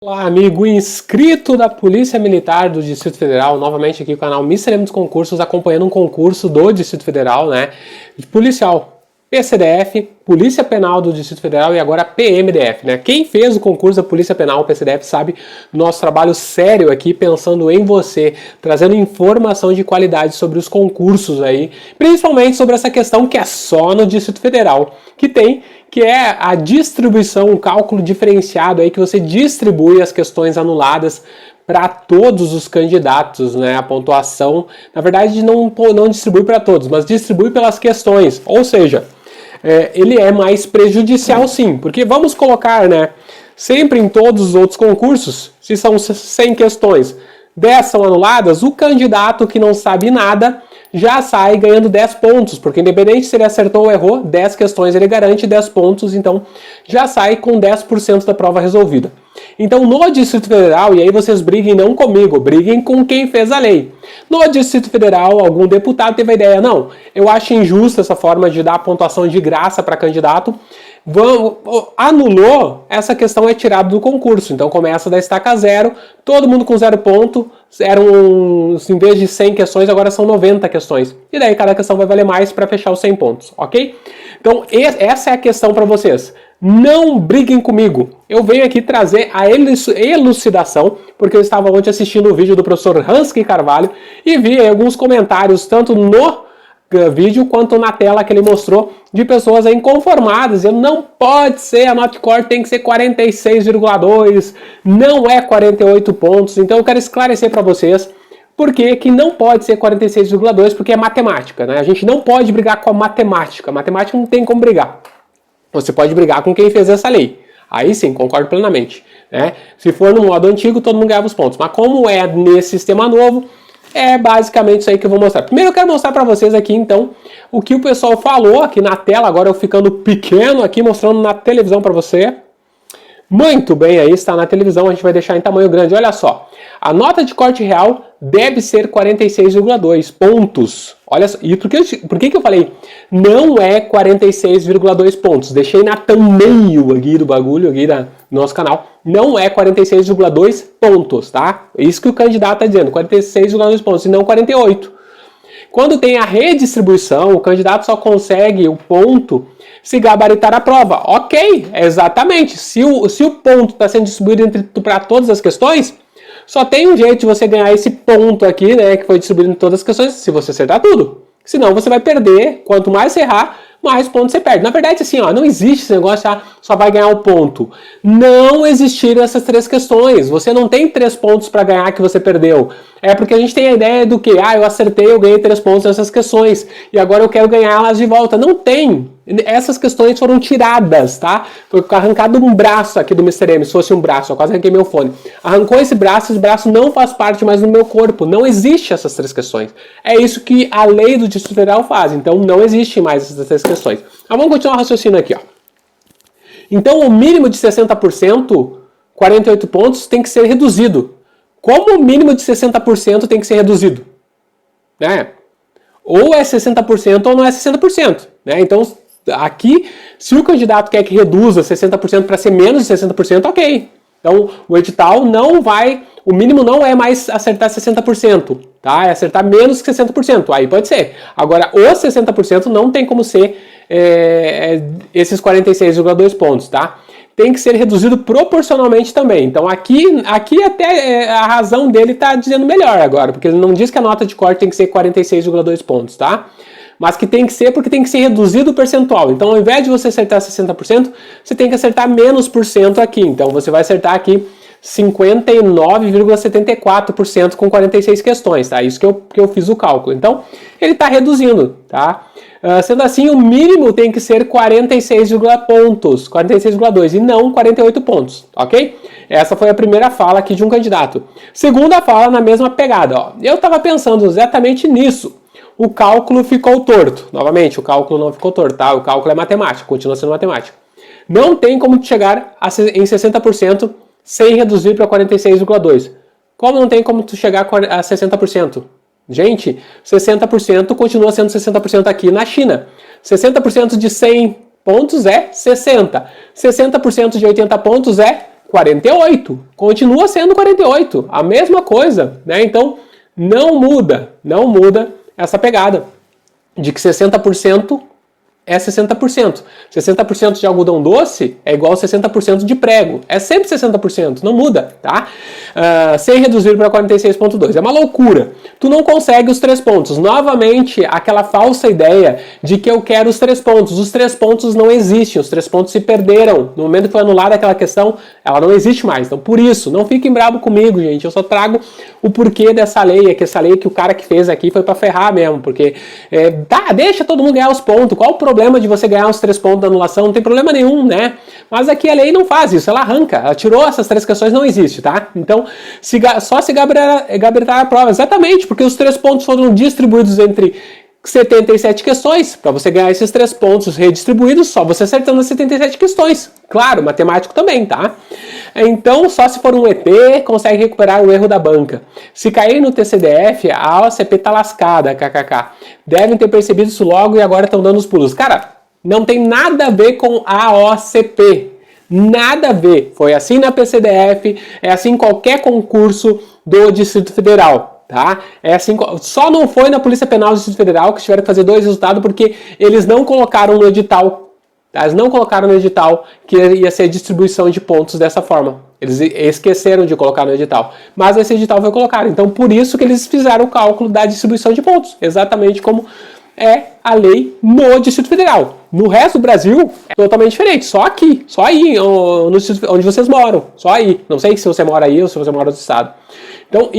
Olá, amigo inscrito da Polícia Militar do Distrito Federal, novamente aqui no canal Mister M dos Concursos, acompanhando um concurso do Distrito Federal, né, de policial PCDF, Polícia Penal do Distrito Federal e agora PMDF, né? Quem fez o concurso da Polícia Penal, PCDF, sabe do nosso trabalho sério aqui, pensando em você, trazendo informação de qualidade sobre os concursos aí, principalmente sobre essa questão que é só no Distrito Federal, que é a distribuição, um cálculo diferenciado aí que você distribui as questões anuladas para todos os candidatos, né? A pontuação, na verdade, não distribui para todos, mas distribui pelas questões, ou seja, ele é mais prejudicial sim, porque vamos colocar, né, sempre em todos os outros concursos, se são 100 questões, 10 são anuladas, o candidato que não sabe nada já sai ganhando 10 pontos, porque independente se ele acertou ou errou, 10 questões ele garante 10 pontos, então já sai com 10% da prova resolvida. Então no Distrito Federal, e aí vocês briguem não comigo, briguem com quem fez a lei. No Distrito Federal, algum deputado teve a ideia, não, eu acho injusta essa forma de dar pontuação de graça para candidato, anulou, essa questão é tirada do concurso, então começa da estaca zero, todo mundo com 0 ponto, em vez de 100 questões, agora são 90 questões, e daí cada questão vai valer mais para fechar os 100 pontos, ok? Então essa é a questão para vocês, não briguem comigo, eu venho aqui trazer a elucidação, porque eu estava ontem assistindo o vídeo do professor Hansky Carvalho, e vi alguns comentários, tanto no vídeo quanto na tela que ele mostrou de pessoas inconformadas, dizendo não pode ser, a nota-core tem que ser 46,2, não é 48 pontos, então eu quero esclarecer para vocês por que não pode ser 46,2, porque é matemática, né? A gente não pode brigar com a matemática não tem como brigar, você pode brigar com quem fez essa lei, aí sim, concordo plenamente, né? Se for no modo antigo, todo mundo ganhava os pontos, mas como é nesse sistema novo, é basicamente isso aí que eu vou mostrar. Primeiro eu quero mostrar para vocês aqui, então, o que o pessoal falou aqui na tela. Agora eu ficando pequeno aqui, mostrando na televisão para você. Muito bem, aí está na televisão, a gente vai deixar em tamanho grande. Olha só, a nota de corte real deve ser 46,2 pontos. Olha só, e por que eu falei não é 46,2 pontos? Deixei na thumbnail aqui do bagulho, aqui do nosso canal. Não é 46,2 pontos, tá? Isso que o candidato está dizendo, 46,2 pontos, e não 48. Quando tem a redistribuição, o candidato só consegue o ponto se gabaritar a prova. Ok, exatamente. Se o ponto está sendo distribuído para todas as questões, só tem um jeito de você ganhar esse ponto aqui, né, que foi distribuído em todas as questões, se você acertar tudo. Senão você vai perder, quanto mais você errar, mais pontos você perde. Na verdade, assim, ó, não existe esse negócio, só vai ganhar um ponto. Não existiram essas 3 questões. Você não tem 3 pontos para ganhar que você perdeu. É porque a gente tem a ideia do que, eu acertei, eu ganhei 3 pontos nessas questões, e agora eu quero ganhar elas de volta. Não tem. Essas questões foram tiradas, tá? Foi arrancado um braço aqui do Mr. M, se fosse um braço, eu quase arranquei meu fone. Arrancou esse braço não faz parte mais do meu corpo. Não existe essas 3 questões. É isso que a lei do Distrito Federal faz. Então não existe mais essas 3 questões. Mas vamos continuar o raciocínio aqui, ó. Então o mínimo de 60%, 48 pontos, tem que ser reduzido. Como o mínimo de 60% tem que ser reduzido? Né? Ou é 60% ou não é 60%. Né? Então, aqui, se o candidato quer que reduza 60% para ser menos de 60%, ok. Então, o edital não vai, o mínimo não é mais acertar 60%, tá? É acertar menos que 60%, aí pode ser. Agora, os 60% não tem como ser esses 46,2 pontos, tá? Tem que ser reduzido proporcionalmente também. Então aqui até a razão dele está dizendo melhor agora, porque ele não diz que a nota de corte tem que ser 46,2 pontos, tá? Mas que tem que ser porque tem que ser reduzido o percentual. Então ao invés de você acertar 60%, você tem que acertar menos por cento aqui. Então você vai acertar aqui 59,74% com 46 questões, tá? Isso que eu fiz o cálculo. Então ele está reduzindo, tá? Sendo assim, o mínimo tem que ser 46,2 e não 48 pontos, ok? Essa foi a primeira fala aqui de um candidato. Segunda fala na mesma pegada, ó. Eu estava pensando exatamente nisso. O cálculo ficou torto. Novamente, o cálculo não ficou torto, tá? O cálculo é matemática, continua sendo matemática. Não tem como chegar em 60% sem reduzir para 46,2. Como não tem como chegar a 60%? Gente, 60% continua sendo 60% aqui na China. 60% de 100 pontos é 60. 60% de 80 pontos é 48. Continua sendo 48. A mesma coisa, né? Então, não muda essa pegada de que 60% é 60%. 60% de algodão doce é igual a 60% de prego. É sempre 60%, não muda, tá? Sem reduzir para 46,2. É uma loucura. Tu não consegue os 3 pontos. Novamente, aquela falsa ideia de que eu quero os 3 pontos. Os 3 pontos não existem. Os 3 pontos se perderam. No momento que foi anulada aquela questão, ela não existe mais. Então, por isso, não fiquem bravos comigo, gente. Eu só trago o porquê dessa lei. É que essa lei que o cara que fez aqui foi para ferrar mesmo. Porque, deixa todo mundo ganhar os pontos. Qual o problema de você ganhar os 3 pontos da anulação? Não tem problema nenhum, né? Mas aqui a lei não faz isso, ela arranca. Ela tirou essas 3 questões, não existe, tá? Então, só se gabaritar a prova. Exatamente, porque os 3 pontos foram distribuídos entre 77 questões. Para você ganhar esses 3 pontos redistribuídos, só você acertando as 77 questões. Claro, matemático também, tá? Então, só se for um ET, consegue recuperar o erro da banca. Se cair no TCDF, a OCP tá lascada, kkk. Devem ter percebido isso logo e agora estão dando os pulos. Cara, não tem nada a ver com a OCP. Nada a ver. Foi assim na PCDF, é assim em qualquer concurso do Distrito Federal. Tá? É assim, só não foi na Polícia Penal do Distrito Federal que tiveram que fazer 2 resultados porque eles não colocaram no edital. Tá? Eles não colocaram no edital que ia ser distribuição de pontos dessa forma. Eles esqueceram de colocar no edital. Mas esse edital foi colocado. Então, por isso que eles fizeram o cálculo da distribuição de pontos. Exatamente como é a lei no Distrito Federal. No resto do Brasil é totalmente diferente. Só aqui, só aí, onde vocês moram. Só aí. Não sei se você mora aí ou se você mora no estado. Então,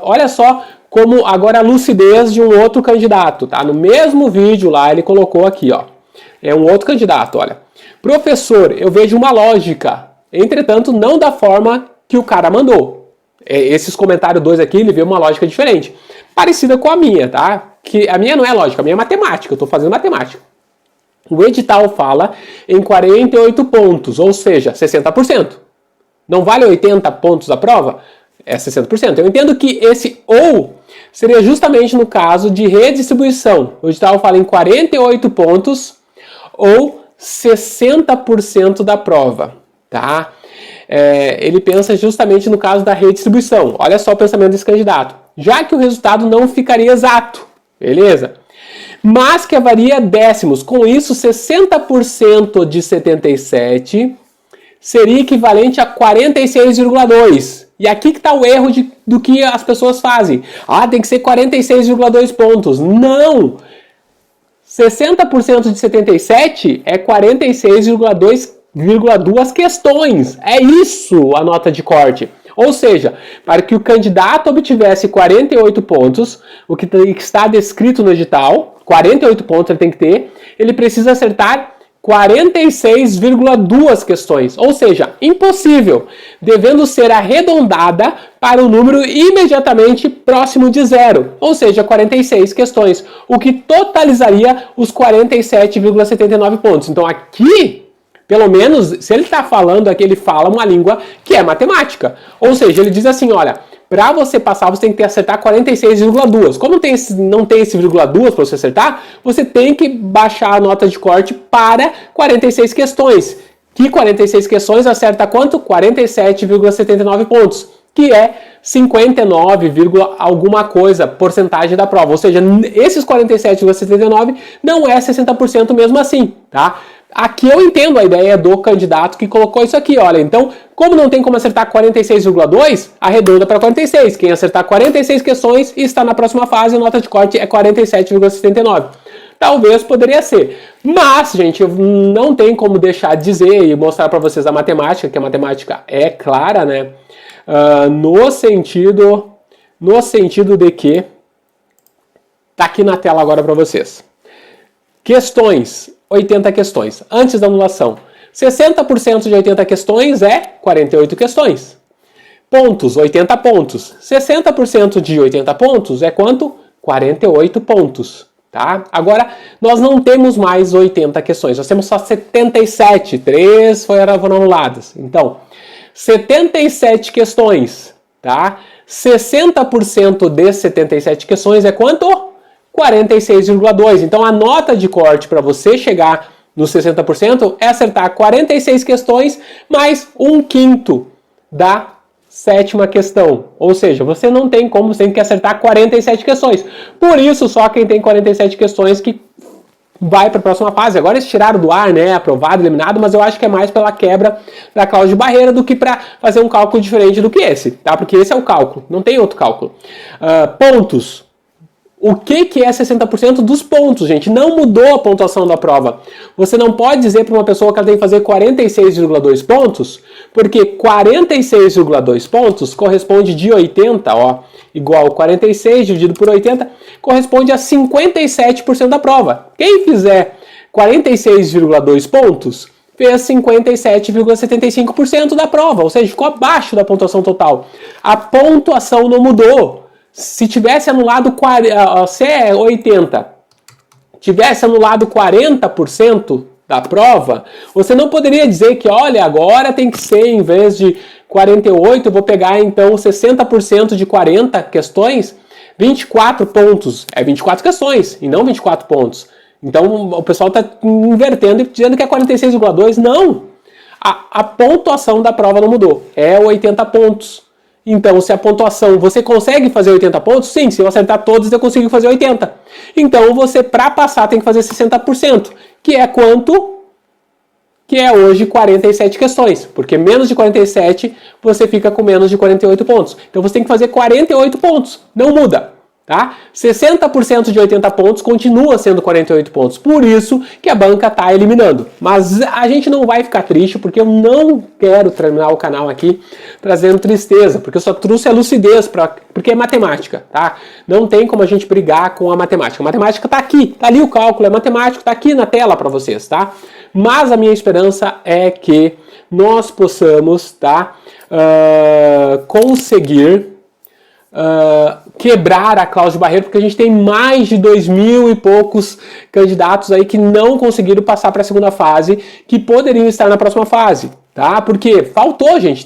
olha só como agora a lucidez de um outro candidato, tá? No mesmo vídeo lá, ele colocou aqui, ó. É um outro candidato, olha. Professor, eu vejo uma lógica. Entretanto, não da forma que o cara mandou. Esses comentários 2 aqui, ele vê uma lógica diferente. Parecida com a minha, tá? Que a minha não é lógica, a minha é matemática. Eu tô fazendo matemática. O edital fala em 48 pontos, ou seja, 60%. Não vale 80 pontos a prova? É 60%. Eu entendo que esse ou seria justamente no caso de redistribuição. O edital fala em 48 pontos ou 60% da prova, tá? Ele pensa justamente no caso da redistribuição. Olha só o pensamento desse candidato. Já que o resultado não ficaria exato, beleza? Mas que varia décimos. Com isso, 60% de 77 seria equivalente a 46,2. E aqui que está o erro do que as pessoas fazem. Tem que ser 46,2 pontos. Não! 60% de 77 é 46,2 questões. É isso a nota de corte. Ou seja, para que o candidato obtivesse 48 pontos, o que está descrito no edital, 48 pontos ele tem que ter, ele precisa acertar 46,2 questões, ou seja, impossível, devendo ser arredondada para um número imediatamente próximo de zero, ou seja, 46 questões, o que totalizaria os 47,79 pontos. Então aqui, pelo menos, se ele está falando aqui, ele fala uma língua que é matemática, ou seja, ele diz assim, olha, para você passar, você tem que acertar 46,2. Como não tem esse vírgula 2 para você acertar, você tem que baixar a nota de corte para 46 questões. Que 46 questões acerta quanto? 47,79 pontos, que é 59, alguma coisa, porcentagem da prova. Ou seja, esses 47,79 não é 60% mesmo assim, tá? Aqui eu entendo a ideia do candidato que colocou isso aqui, olha, então, como não tem como acertar 46,2, arredonda para 46. Quem acertar 46 questões e está na próxima fase, a nota de corte é 47,79. Talvez poderia ser. Mas, gente, não tem como deixar de dizer e mostrar para vocês a matemática, que a matemática é clara, né? No sentido de que tá aqui na tela agora para vocês. Questões, 80 questões, antes da anulação. 60% de 80 questões é 48 questões. Pontos, 80 pontos. 60% de 80 pontos é quanto? 48 pontos. Tá? Agora, nós não temos mais 80 questões, nós temos só 77, 3 foram anuladas. Então, 77 questões, tá? 60% de 77 questões é quanto? 46,2. Então, a nota de corte para você chegar nos 60% é acertar 46 questões mais 1/5 da sétima questão. Ou seja, você não tem como, você tem que acertar 47 questões. Por isso, só quem tem 47 questões que vai para a próxima fase. Agora eles tiraram do ar, né? Aprovado, eliminado, mas eu acho que é mais pela quebra da cláusula de barreira do que para fazer um cálculo diferente do que esse, tá? Porque esse é o cálculo, não tem outro cálculo. Pontos. O que é 60% dos pontos, gente? Não mudou a pontuação da prova. Você não pode dizer para uma pessoa que ela tem que fazer 46,2 pontos, porque 46,2 pontos corresponde de 80, ó, igual 46 dividido por 80, corresponde a 57% da prova. Quem fizer 46,2 pontos, fez 57,75% da prova, ou seja, ficou abaixo da pontuação total. A pontuação não mudou. Se tivesse anulado, se é 80, tivesse anulado 40% da prova, você não poderia dizer que, olha, agora tem que ser, em vez de 48, eu vou pegar então 60% de 40 questões, 24 pontos. É 24 questões e não 24 pontos. Então o pessoal está invertendo e dizendo que é 46,2. Não! A pontuação da prova não mudou. É 80 pontos. Então, se a pontuação, você consegue fazer 80 pontos? Sim, se eu acertar todos, eu consigo fazer 80. Então, você, para passar, tem que fazer 60%, que é quanto? Que é hoje 47 questões, porque menos de 47, você fica com menos de 48 pontos. Então, você tem que fazer 48 pontos, não muda. Tá? 60% de 80 pontos continua sendo 48 pontos. Por isso que a banca está eliminando. Mas a gente não vai ficar triste, porque eu não quero terminar o canal aqui trazendo tristeza, porque eu só trouxe a lucidez, porque é matemática. Tá? Não tem como a gente brigar com a matemática. A matemática está aqui, está ali o cálculo, é matemático, está aqui na tela para vocês. Tá? Mas a minha esperança é que nós possamos, tá, conseguir quebrar a cláusula de barreira, porque a gente tem mais de 2.000 e poucos candidatos aí que não conseguiram passar para a segunda fase, que poderiam estar na próxima fase, tá? Porque faltou, gente,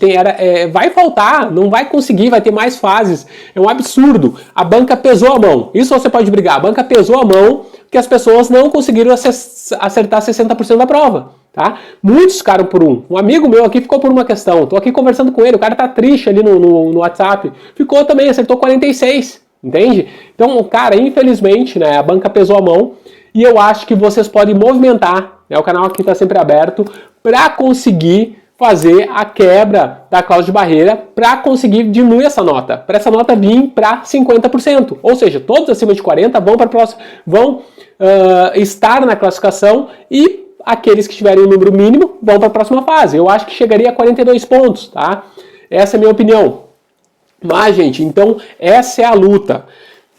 vai faltar, não vai conseguir, vai ter mais fases, é um absurdo. A banca pesou a mão, isso você pode brigar, a banca pesou a mão que as pessoas não conseguiram acertar 60% da prova. Tá? Muitos ficaram por um. Um amigo meu aqui ficou por uma questão. Tô aqui conversando com ele, o cara tá triste ali no WhatsApp. Ficou também, acertou 46, entende? Então, cara, infelizmente, né, a banca pesou a mão e eu acho que vocês podem movimentar, né, o canal aqui tá sempre aberto, para conseguir fazer a quebra da cláusula de barreira, para conseguir diminuir essa nota, para essa nota vir para 50%. Ou seja, todos acima de 40 vão estar na classificação e aqueles que tiverem o número mínimo vão para a próxima fase. Eu acho que chegaria a 42 pontos, tá? Essa é a minha opinião. Mas, gente, então essa é a luta.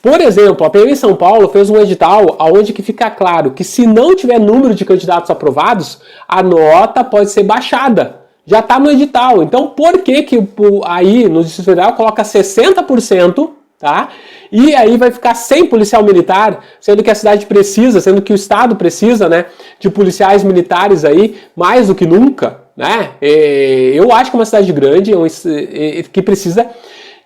Por exemplo, a PM São Paulo fez um edital onde que fica claro que se não tiver número de candidatos aprovados, a nota pode ser baixada. Já está no edital. Então, por que aí no Distrito Federal coloca 60%, tá? E aí vai ficar sem policial militar, sendo que a cidade precisa, sendo que o estado precisa, né, de policiais militares aí, mais do que nunca, né? Eu acho que é uma cidade grande, que precisa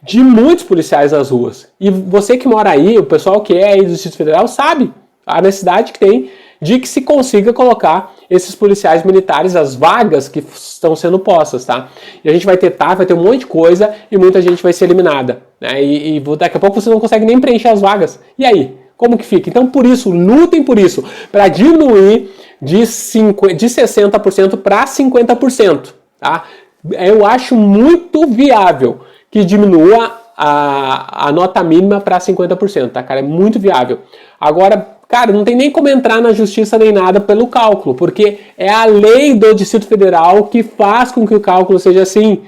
de muitos policiais nas ruas. E você que mora aí, o pessoal que é aí do Distrito Federal, sabe a necessidade que tem de que se consiga colocar esses policiais militares, as vagas que estão sendo postas, tá? E a gente vai ter um monte de coisa e muita gente vai ser eliminada, né? E daqui a pouco você não consegue nem preencher as vagas. E aí? Como que fica? Então, por isso, lutem por isso, para diminuir de 60% para 50%, tá? Eu acho muito viável que diminua a nota mínima para 50%, tá, cara? É muito viável. Agora, cara, não tem nem como entrar na justiça nem nada pelo cálculo, porque é a lei do Distrito Federal que faz com que o cálculo seja assim.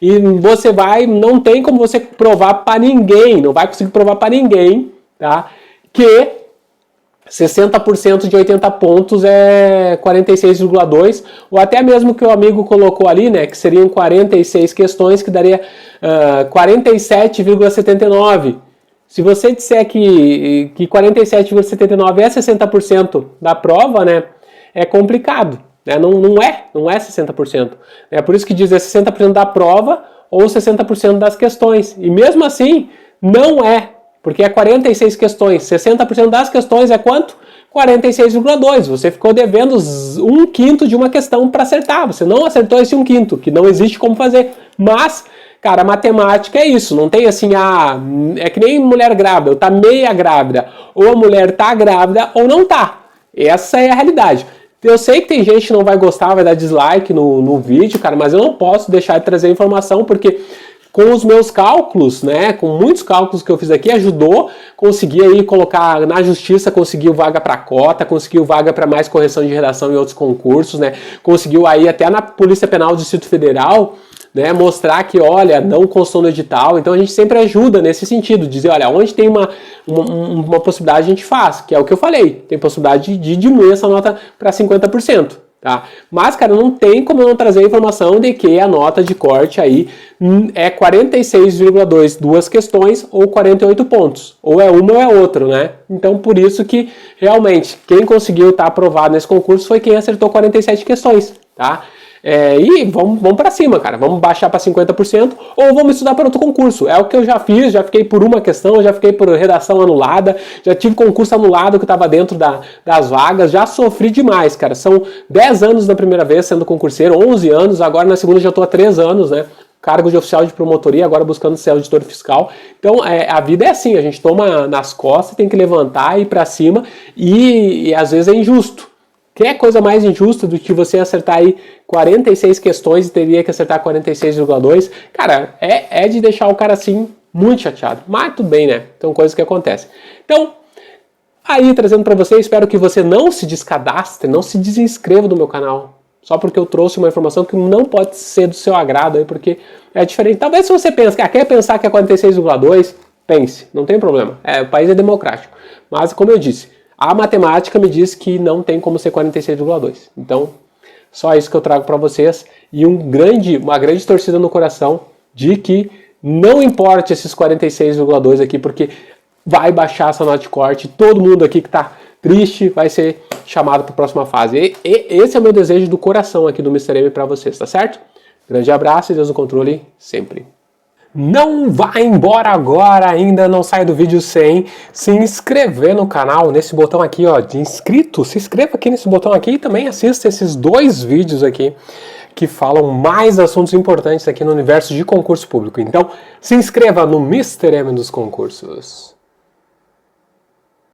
E você não tem como você provar para ninguém, não vai conseguir provar para ninguém, tá, que 60% de 80 pontos é 46,2, ou até mesmo que o amigo colocou ali, né, que seriam 46 questões, que daria 47,79. Se você disser que 47,79 é 60% da prova, né, é complicado. Né? Não é 60%. É por isso que diz 60% da prova ou 60% das questões. E mesmo assim, não é Porque é 46 questões. 60% das questões é quanto? 46,2. Você ficou devendo 1/5 de uma questão para acertar. Você não acertou esse 1/5, que não existe como fazer. Mas, cara, a matemática é isso. Não tem assim, é que nem mulher grávida, ou tá meia grávida. Ou a mulher tá grávida ou não tá. Essa é a realidade. Eu sei que tem gente que não vai gostar, vai dar dislike no vídeo, cara, mas eu não posso deixar de trazer informação, porque com os meus cálculos, né, com muitos cálculos que eu fiz aqui, ajudou, consegui aí colocar na justiça, conseguiu vaga para cota, conseguiu vaga para mais correção de redação em outros concursos, né, conseguiu aí até na Polícia Penal do Distrito Federal, né, mostrar que, olha, não constou no edital. Então a gente sempre ajuda nesse sentido, dizer, olha, onde tem uma possibilidade a gente faz, que é o que eu falei, tem possibilidade de diminuir essa nota para 50%. Tá? Mas, cara, não tem como não trazer a informação de que a nota de corte aí é 46,2 duas questões ou 48 pontos. Ou é uma ou é outra, né? Então, por isso que, realmente, quem conseguiu estar aprovado nesse concurso foi quem acertou 47 questões, tá? E vamos para cima, cara. Vamos baixar para 50% ou vamos estudar para outro concurso. É o que eu já fiz, já fiquei por uma questão, já fiquei por redação anulada, já tive concurso anulado que estava dentro das vagas, já sofri demais, cara. São 10 anos na primeira vez sendo concurseiro, 11 anos, agora na segunda já estou há 3 anos, né? Cargo de oficial de promotoria, agora buscando ser auditor fiscal. Então, a vida é assim, a gente toma nas costas, tem que levantar, ir para cima e às vezes é injusto. Quer coisa mais injusta do que você acertar aí 46 questões e teria que acertar 46,2? Cara, é de deixar o cara assim muito chateado. Mas tudo bem, né? São coisas que acontecem. Então, aí trazendo para você, espero que você não se descadastre, não se desinscreva do meu canal. Só porque eu trouxe uma informação que não pode ser do seu agrado aí, porque é diferente. Talvez se você pensa, quer pensar que é 46,2, pense, não tem problema. O país é democrático. Mas, como eu disse, a matemática me diz que não tem como ser 46,2. Então, só isso que eu trago para vocês. E uma grande torcida no coração de que não importe esses 46,2 aqui, porque vai baixar essa nota de corte. Todo mundo aqui que está triste vai ser chamado para a próxima fase. E esse é o meu desejo do coração aqui do Mr. M para vocês, tá certo? Grande abraço e Deus no controle sempre. Não vá embora agora, ainda não sai do vídeo sem se inscrever no canal, nesse botão aqui, ó, de inscrito. Se inscreva aqui nesse botão aqui e também assista esses 2 vídeos aqui que falam mais assuntos importantes aqui no universo de concurso público. Então, se inscreva no Mr. M dos concursos.